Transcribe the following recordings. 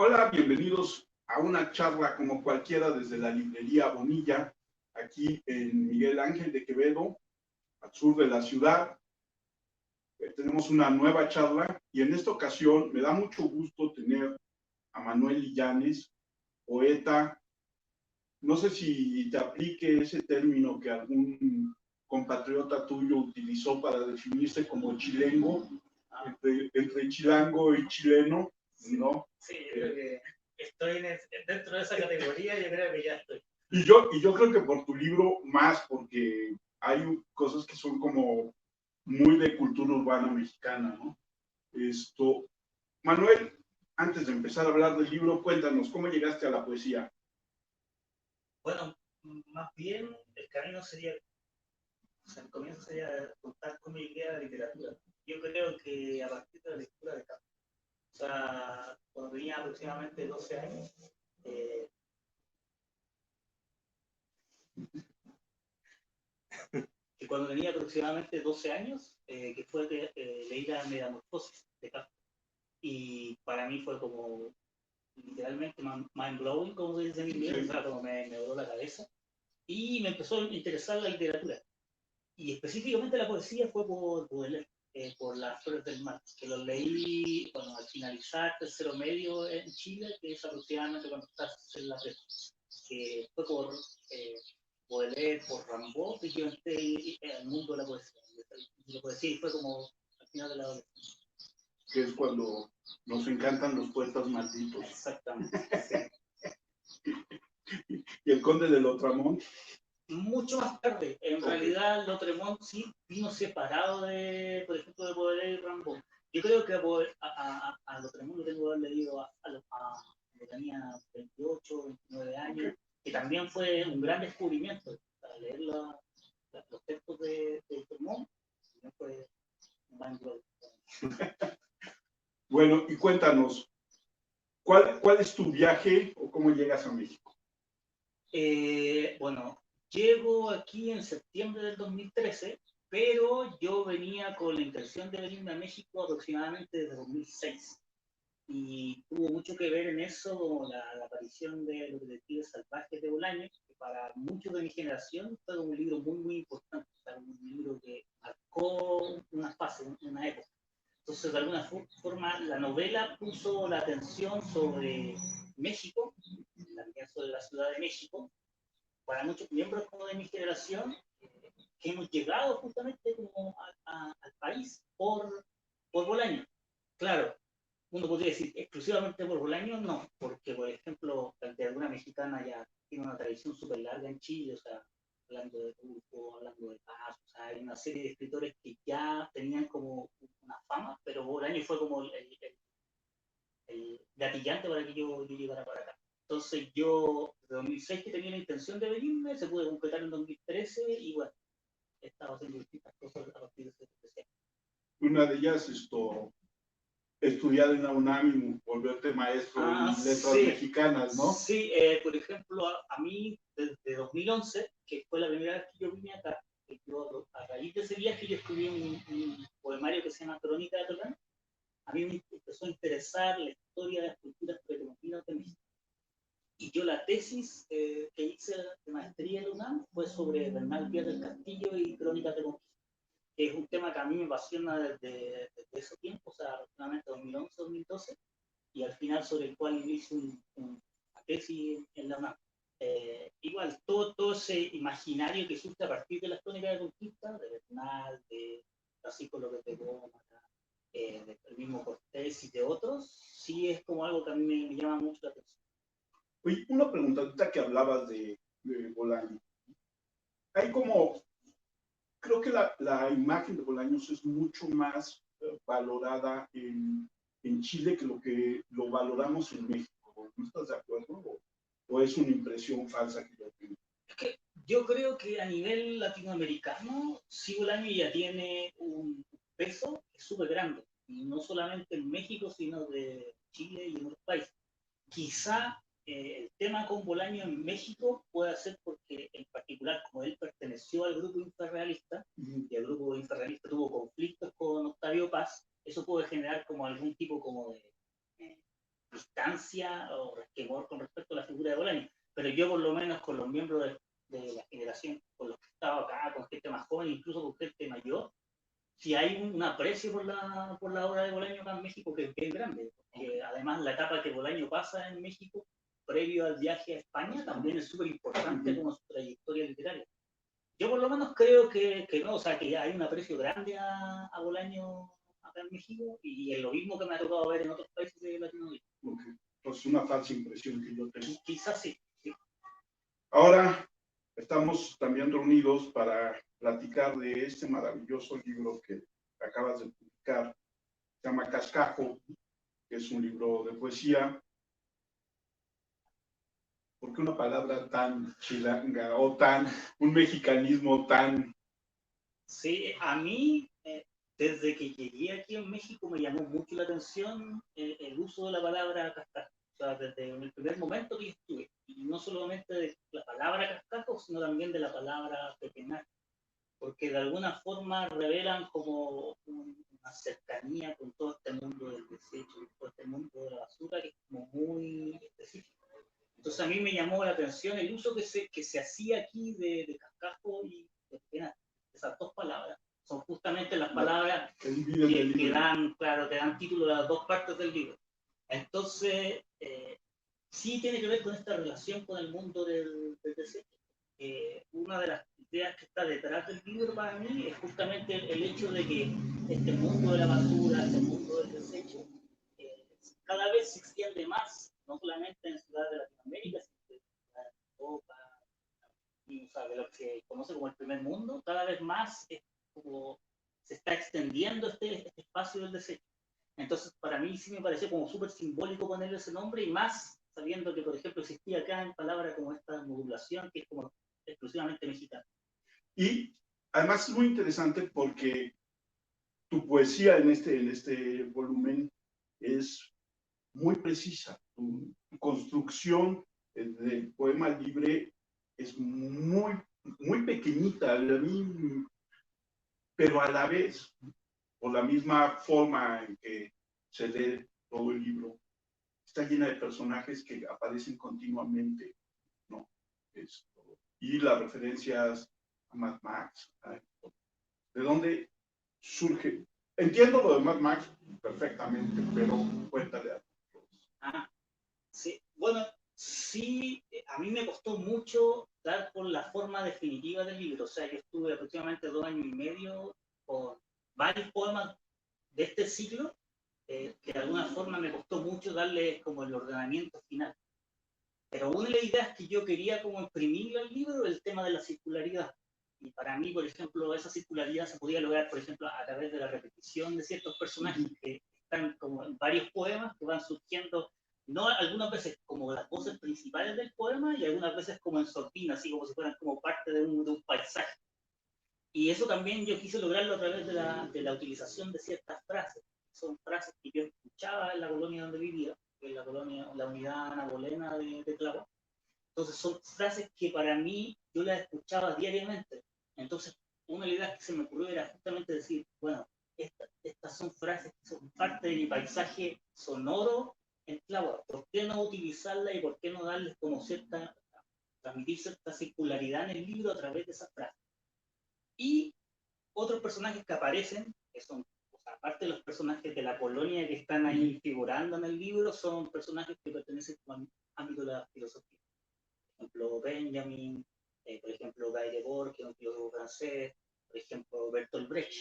Hola, bienvenidos a una charla como cualquiera desde la librería Bonilla, aquí en Miguel Ángel de Quevedo, al sur de la ciudad. Tenemos una nueva charla y en esta ocasión me da mucho gusto tener a Manuel Illanes, poeta. No sé si te aplique ese término que algún compatriota tuyo utilizó para definirse como chilengo, entre chilango y chileno, ¿no? Sí, yo creo que estoy dentro de esa categoría, yo creo que ya estoy. Y yo creo que por tu libro más, porque hay cosas que son como muy de cultura urbana mexicana, ¿no? Manuel, antes de empezar a hablar del libro, cuéntanos, ¿cómo llegaste a la poesía? Bueno, más bien el camino sería, o sea, el comienzo sería contar cómo llegué a la literatura. Yo creo que a partir de la lectura de campo. O sea, cuando tenía aproximadamente 12 años, que fue que leí la Metamorfosis de Kafka. Y para mí fue como literalmente mind blowing, como se dice en inglés, o sea, como me voló la cabeza. Y me empezó a interesar la literatura. Y específicamente la poesía fue por Baudelaire, por Las Flores del Mar, que lo leí bueno, al finalizar tercero medio en Chile, que es aproximadamente cuando estás en la prepa, que fue por Baudelaire, por Rimbaud, que yo entré al mundo de la poesía. Y la poesía fue como al final de la adolescencia. Que es cuando nos encantan los poetas malditos. Exactamente, sí. ¿Y el Conde de Lautréamont? Mucho más tarde. En realidad, Lautréamont sí vino separado de, por ejemplo, de Baudelaire y Rimbaud. Yo creo que a Lautréamont lo tengo que haber leído cuando tenía 28, 29 años, que también fue un gran descubrimiento. Para leer los textos de Lautréamont, también fue un gran logro. Bueno, y cuéntanos, ¿cuál es tu viaje o cómo llegas a México? Bueno, llego aquí en septiembre del 2013, pero yo venía con la intención de venirme a México aproximadamente desde 2006. Y tuvo mucho que ver en eso como la aparición de Los Detectives Salvajes de Bolaños, que para muchos de mi generación fue un libro muy, muy importante, o sea, un libro que marcó una fase, una época. Entonces, de alguna forma, la novela puso la atención sobre México, también sobre la Ciudad de México, para muchos miembros como de mi generación, que hemos llegado justamente como al país por Bolaño. Claro, uno podría decir exclusivamente por Bolaño, no, porque por ejemplo, la literatura mexicana ya tiene una tradición súper larga en Chile, o sea, hablando de Truffaut, hablando de Paz, o sea, hay una serie de escritores que ya tenían como una fama, pero Bolaño fue como el gatillante para que yo llegara para acá. Entonces yo, de 2006 que tenía la intención de venirme, se pude completar en 2013 y bueno, he estado haciendo distintas cosas a partir de ese especial. Una de ellas, estudiar en la UNAM y volverte maestro en letras mexicanas, ¿no? Sí, por ejemplo, a mí desde 2011, que fue la primera vez que yo vine acá, yo, a raíz de ese viaje yo escribí un poemario que se llama Crónica de Atlán. A mí me empezó a interesar la historia de las culturas precolombinas de México. Y yo la tesis que hice de maestría en la UNAM fue sobre Bernal Díaz del Castillo y Crónicas de Conquista, que es un tema que a mí me apasiona desde ese tiempo, o sea, aproximadamente 2011-2012, y al final sobre el cual hice una tesis en la UNAM. Igual, todo ese imaginario que surge a partir de las Crónicas de Conquista, de Bernal, de Francisco López de Gómez, del mismo Cortés y de otros, sí es como algo que a mí me llama mucho la atención. Oye, una preguntita que hablabas de Bolaños. Hay como, creo que la imagen de Bolaños es mucho más valorada en Chile que lo valoramos en México. ¿No estás de acuerdo? ¿O es una impresión falsa que yo tengo? Es que yo creo que a nivel latinoamericano, sí Bolaño ya tiene un peso súper grande, y no solamente en México, sino de Chile y en otros países. Quizá el tema con Bolaño en México puede ser porque, en particular, como él perteneció al grupo infrarrealista, y el grupo infrarrealista tuvo conflictos con Octavio Paz, eso puede generar como algún tipo como de distancia o resquemor con respecto a la figura de Bolaño, pero yo por lo menos con los miembros de la generación, con los que estaba acá, con gente más joven, incluso con gente mayor, si hay un aprecio por la obra de Bolaño acá en México que es bien grande, porque además la etapa que Bolaño pasa en México, previo al viaje a España, también es súper importante como su trayectoria literaria. Yo por lo menos creo que no, o sea, que hay un aprecio grande a Bolaño acá en México y es lo mismo que me ha tocado ver en otros países de Latinoamérica. Okay. Pues una falsa impresión que yo tengo. Quizás sí. Ahora estamos también reunidos para platicar de este maravilloso libro que acabas de publicar. Se llama Cascajo, que es un libro de poesía. ¿Por qué una palabra tan chilanga o un mexicanismo tan? Sí, a mí, desde que llegué aquí en México, me llamó mucho la atención el uso de la palabra cascajo. O sea, desde el primer momento que estuve, y no solamente de la palabra cascajo, sino también de la palabra pequeñar, porque de alguna forma revelan como una cercanía con todo este mundo del desecho, todo este mundo de la basura, que es como muy específico. Entonces a mí me llamó la atención el uso que se hacía aquí de cascajo y de pequeñar. Esas dos palabras son justamente las palabras que dan, claro, que dan título a las dos partes del libro. Entonces, sí tiene que ver con esta relación con el mundo del desecho. Una de las ideas que está detrás del libro para mí es justamente el hecho de que este mundo de la basura, este mundo del desecho, cada vez se extiende más, no solamente en ciudades de Latinoamérica, sino en ciudades de Europa, y, o sea, de lo que se conoce como el primer mundo, cada vez más es como se está extendiendo este espacio del desecho. Entonces, para mí sí me pareció como súper simbólico ponerle ese nombre y más sabiendo que, por ejemplo, existía acá en palabras como esta modulación, que es como exclusivamente mexicana. Y además es muy interesante porque tu poesía en este volumen es muy precisa. Tu construcción del poema libre es muy pequeñita, pero a la vez, por la misma forma en que se lee todo el libro, está llena de personajes que aparecen continuamente, ¿no? Y las referencias a Mad Max, ¿de dónde surge? Entiendo lo de Mad Max perfectamente, pero cuéntale a todos. Sí, bueno, sí, a mí me costó mucho dar con la forma definitiva del libro, o sea, yo estuve aproximadamente 2 años y medio con varios poemas de este ciclo, que de alguna forma me costó mucho darle como el ordenamiento final. Pero una de las ideas que yo quería como imprimirle al libro era el tema de la circularidad. Y para mí, por ejemplo, esa circularidad se podía lograr, por ejemplo, a través de la repetición de ciertos personajes que están como en varios poemas que van surgiendo, no algunas veces como las voces principales del poema y algunas veces como en sordina, así como si fueran como parte de un paisaje. Y eso también yo quise lograrlo a través de la utilización de ciertas frases. Son frases que yo escuchaba en la colonia donde vivía, en la colonia, la unidad anabolena de Clavo. Entonces son frases que para mí yo las escuchaba diariamente. Entonces una de las ideas que se me ocurrió era justamente decir, bueno, estas son frases que son parte de mi paisaje sonoro en Clavo. ¿Por qué no utilizarlas y por qué no darles como cierta, transmitir cierta circularidad en el libro a través de esas frases? Y otros personajes que aparecen, que son, o sea, aparte de los personajes de la colonia que están ahí figurando en el libro, son personajes que pertenecen al ámbito de la filosofía. Por ejemplo, Benjamin, por ejemplo, Guy Debord, que es un filósofo francés, por ejemplo, Bertolt Brecht,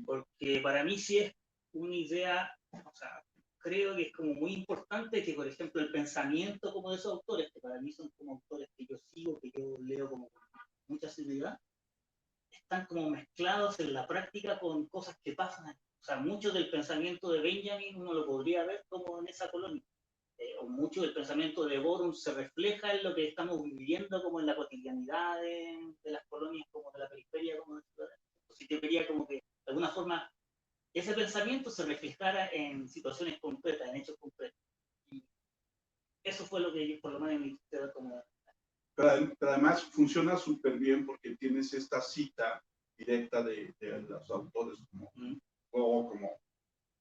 porque para mí sí es una idea, o sea, creo que es como muy importante que, por ejemplo, el pensamiento como de esos autores, que para mí son como autores que yo sigo, que yo leo como con mucha seguridad, están como mezclados en la práctica con cosas que pasan. O sea, mucho del pensamiento de Benjamin uno lo podría ver como en esa colonia. O mucho del pensamiento de Borum se refleja en lo que estamos viviendo como en la cotidianidad de las colonias, como de la periferia, como de la ciudad. Entonces yo quería como que, de alguna forma, ese pensamiento se reflejara en situaciones concretas, en hechos concretos. Y eso fue lo que yo, por lo menos, me quedó como... Pero además funciona súper bien porque tienes esta cita directa de los autores como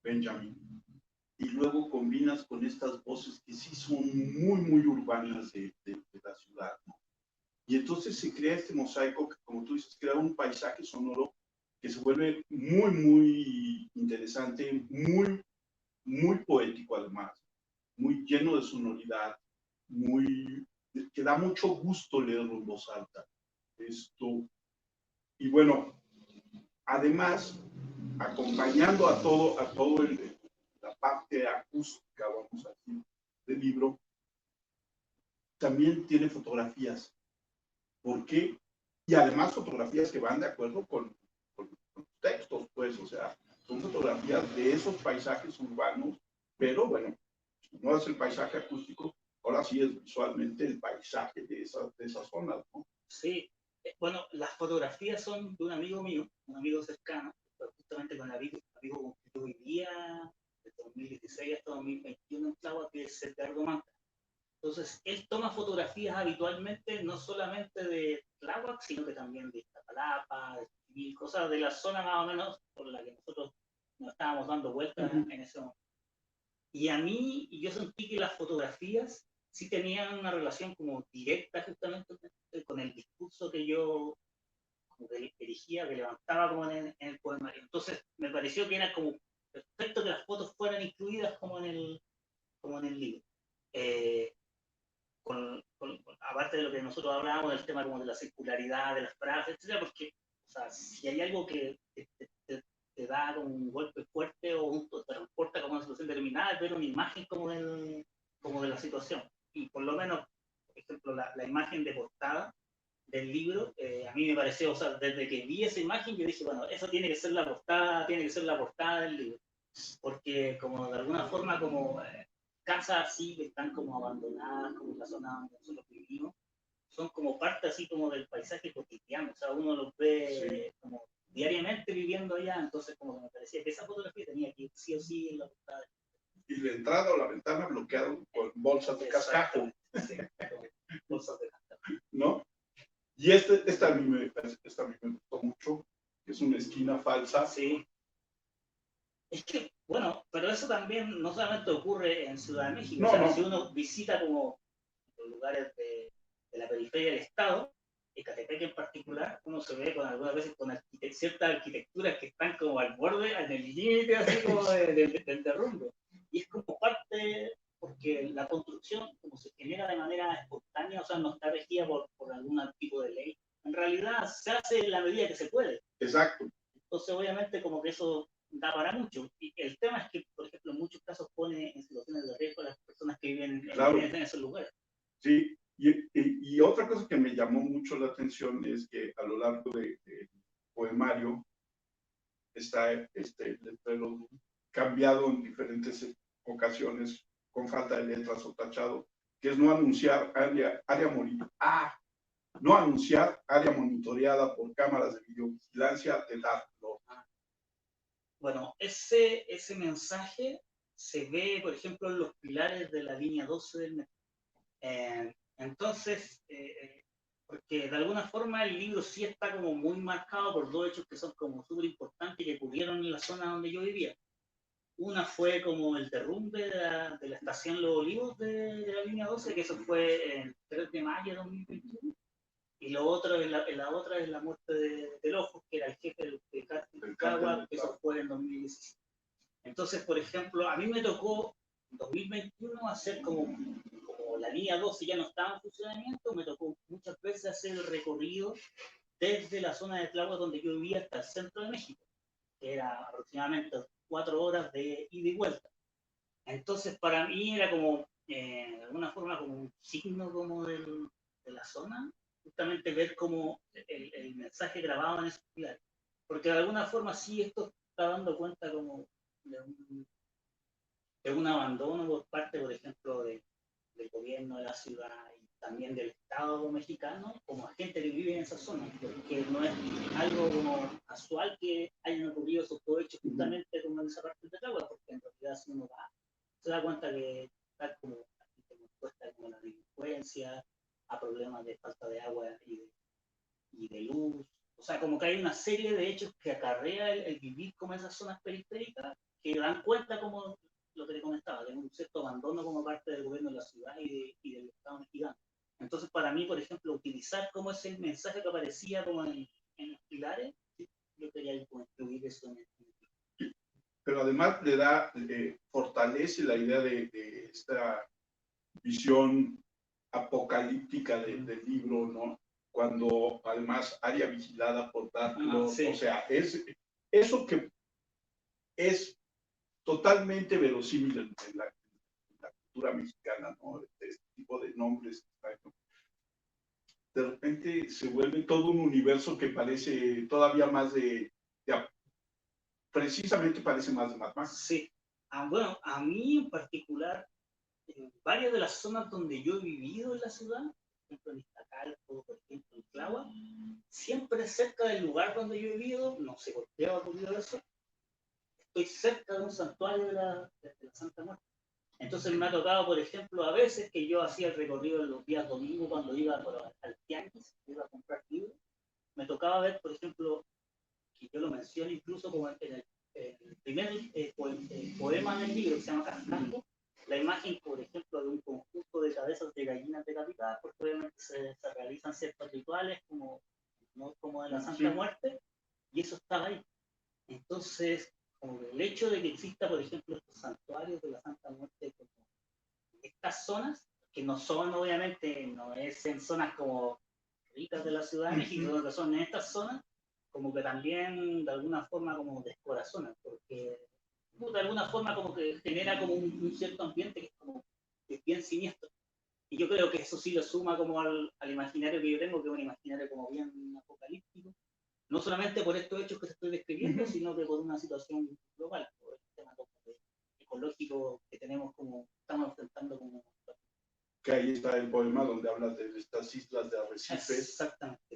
Benjamin. Y luego combinas acompañas con estas voces que sí son muy, muy urbanas de la ciudad, ¿no? Y entonces se crea este mosaico que, como tú dices, crea un paisaje sonoro que se vuelve muy, muy interesante, muy, muy poético además, muy lleno de sonoridad, muy, que da mucho gusto leerlo en voz alta. Esto, y bueno, además, acompañando a todo la parte acústica, vamos a decir, del libro, también tiene fotografías. ¿Por qué? Y además fotografías que van de acuerdo con textos, pues, o sea, son fotografías de esos paisajes urbanos, pero bueno, no es el paisaje acústico, ahora sí es visualmente el paisaje de esas zonas, ¿no? Sí, bueno, las fotografías son de un amigo mío, un amigo cercano, justamente con el amigo con que yo vivía de 2016 hasta 2021 en Tláhuac, que es Edgardo Manta. Entonces, él toma fotografías habitualmente, no solamente de Tláhuac, sino que también de Iztapalapa, de Chiquimil, cosas de la zona más o menos por la que nosotros nos estábamos dando vueltas en ese momento. Y a mí, yo sentí que las fotografías sí tenían una relación como directa justamente con el discurso que yo como que dirigía, que levantaba como en el poemario. Entonces, me pareció que era como perfecto que las fotos fueran incluidas como en el libro. Eh, aparte de lo que nosotros hablábamos del tema como de la circularidad de las frases, etcétera, porque o sea, si hay algo que te da como un golpe fuerte o te transporta como una situación determinada, es ver una imagen como de la situación. Y por lo menos, por ejemplo, la imagen de portada del libro, a mí me pareció, o sea, desde que vi esa imagen, yo dije, bueno, eso tiene que ser la portada, tiene que ser la portada del libro. Porque como de alguna forma, como casas así que están como abandonadas, como en la zona donde nosotros vivimos, son como parte así como del paisaje cotidiano, o sea, uno los ve como diariamente viviendo allá, entonces como que me parecía que esa fotografía tenía que ir sí o sí en la portada. Y la entrada o la ventana bloqueado con bolsas de cascajo. Sí, bolsas de cascajo. ¿No? Y esta a mí me gustó mucho, que es una esquina falsa. Sí. Es que, bueno, pero eso también no solamente ocurre en Ciudad de México, No, o sea, no. si uno visita como los lugares de la periferia del Estado, Ecatepec en particular, uno se ve con algunas veces con ciertas arquitecturas que están como al borde, en el límite así como del derrumbe. Y es como parte, porque la construcción como se genera de manera espontánea, o sea, no está regida por algún tipo de ley, en realidad se hace en la medida que se puede. Exacto. Entonces, obviamente, como que eso da para mucho. Y el tema es que, por ejemplo, en muchos casos pone en situaciones de riesgo a las personas que viven claro. en esos lugares. Sí, y otra cosa que me llamó mucho la atención es que a lo largo del poemario está este letrero cambiado en diferentes ocasiones con falta de letras o tachado, que es no anunciar no anunciar área monitoreada por cámaras de videovigilancia de Dark Lord. Bueno, ese mensaje se ve, por ejemplo, en los pilares de la línea 12 del metro. Entonces, porque de alguna forma el libro sí está como muy marcado por dos hechos que son como súper importantes que ocurrieron en la zona donde yo vivía. Una fue como el derrumbe de la estación Los Olivos de la línea 12, que eso fue el 3 de mayo de 2021. Y lo otro, la otra es la muerte del Ojo, que era el jefe del cártel de Cagua, que eso fue en 2017. Entonces, por ejemplo, a mí me tocó en 2021 hacer como la línea 12 ya no estaba en funcionamiento, me tocó muchas veces hacer el recorrido desde la zona de Tláhuac donde yo vivía hasta el centro de México, que era aproximadamente 4 horas de ida y vuelta. Entonces, para mí era como, de alguna forma, como un signo como de la zona, justamente ver como el mensaje grabado en esos pilares. Porque de alguna forma sí esto está dando cuenta como de un abandono por parte, por ejemplo, del gobierno de la ciudad y también del Estado mexicano, como a gente que vive en esa zona, porque no es algo como casual que hayan ocurrido esos dos hechos justamente como en esa parte de Tláhuac, porque en realidad si uno va, se da cuenta que está como expuesta como la delincuencia, a problemas de falta de agua y de luz, o sea, como que hay una serie de hechos que acarrea el vivir como en esas zonas periféricas que dan cuenta como lo que te comentaba, de un cierto abandono como parte del gobierno de la ciudad y del Estado mexicano. Entonces, para mí, por ejemplo, utilizar como ese mensaje que aparecía como en los pilares, yo quería incluir eso en el... Pero además le da, fortalece la idea de esta visión apocalíptica del libro, ¿no? Cuando además área vigilada por Dark Lord, sí. O sea, es eso que es totalmente verosímil en la cultura mexicana, ¿no? Este tipo de nombres. De repente se vuelve todo un universo que parece todavía más precisamente parece más de Mad Max. Sí. Bueno, a mí en particular, en varias de las zonas donde yo he vivido en la ciudad, por ejemplo en Iztacalco, por ejemplo en Tláhuac, siempre cerca del lugar donde yo he vivido, no sé por qué ha ocurrido eso, estoy cerca de un santuario de la Santa Muerte. Entonces me ha tocado, por ejemplo, a veces que yo hacía el recorrido en los días domingos cuando iba al tianguis, iba a comprar libros, me tocaba ver, por ejemplo, que yo lo menciono incluso como en el primer poema del libro que se llama Cascando, la imagen, por ejemplo, de un conjunto de cabezas de gallinas decapitadas, porque obviamente se realizan ciertos rituales como, ¿no? como de la Santa Muerte, y eso estaba ahí. Entonces, como el hecho de que exista, por ejemplo, estos santuarios de la Santa Muerte, como estas zonas, que no son, obviamente, no es en zonas como ricas de la Ciudad de México, sino que son en estas zonas, como que también de alguna forma como descorazonan, porque de alguna forma como que genera como un cierto ambiente que es como que es bien siniestro. Y yo creo que eso sí lo suma como al imaginario que yo tengo, que es un imaginario como bien apocalíptico, no solamente por estos hechos que te estoy describiendo, sino que por una situación global, por el tema ecológico que tenemos como, estamos enfrentando como... Que ahí está el poema donde hablas de estas islas de arrecifes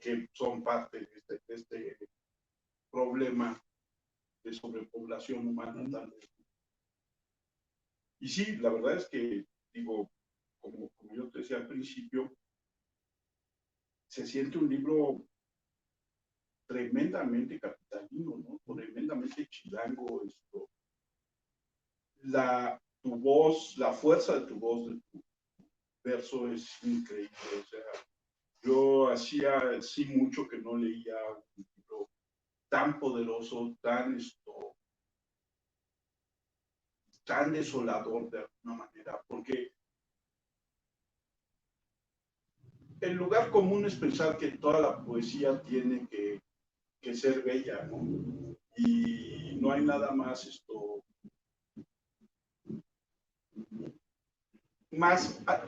que son parte de este problema de sobrepoblación humana. Tal vez. Y sí, la verdad es que, digo, como yo te decía al principio, se siente un libro tremendamente capitalino, ¿no? Tremendamente chilango. Tu voz, la fuerza de tu voz, de tu verso es increíble. O sea, yo hacía sí mucho que no leía un libro tan poderoso, tan desolador de alguna manera, porque el lugar común es pensar que toda la poesía tiene que ser bella, ¿no? Y no hay nada más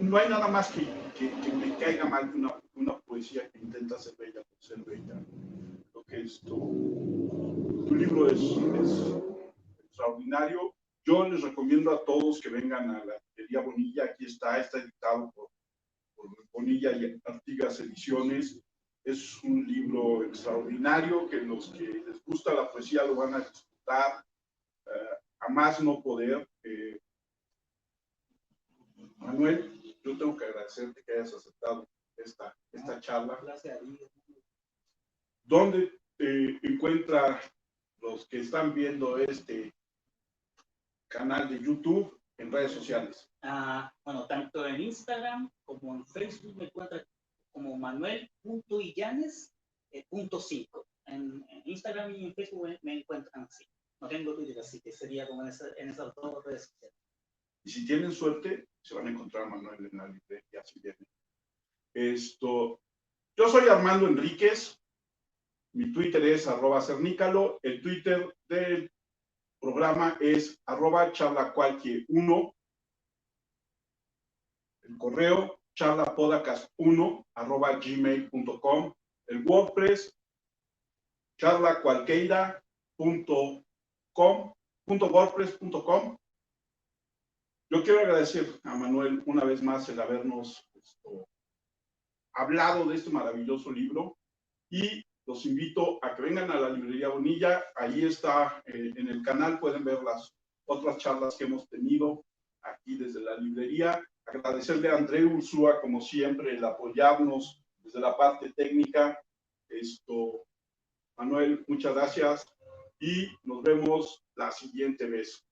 no hay nada más que me caiga mal que una poesía que intenta ser bella por ser bella. Creo que tu libro es extraordinario. Yo les recomiendo a todos que vengan a la librería Bonilla. Aquí está editado por Bonilla y Artigas Ediciones. Es un libro extraordinario que los que les gusta la poesía lo van a disfrutar a más no poder. Manuel, yo tengo que agradecerte que hayas aceptado esta charla. Gracias a ti. ¿Dónde encuentra los que están viendo este canal de YouTube en redes sociales? Bueno, tanto en Instagram como en Facebook me encuentran como manuel.illanes.5. En Instagram y en Facebook me encuentran así. No tengo Twitter, así que sería como en esas dos redes sociales. Y si tienen suerte, se van a encontrar a Manuel en la librería si vienen. Yo soy Armando Enríquez. Mi Twitter es @cernícalo. El Twitter del programa es @charlacualquier1. El correo charlapodcast1@gmail.com. El WordPress charlacualqueira.com.wordpress.com. Yo quiero agradecer a Manuel una vez más el habernos hablado de este maravilloso libro y los invito a que vengan a la librería Bonilla. Ahí está en el canal, pueden ver las otras charlas que hemos tenido aquí desde la librería. Agradecerle a André Ursúa, como siempre, el apoyarnos desde la parte técnica. Manuel, muchas gracias y nos vemos la siguiente vez.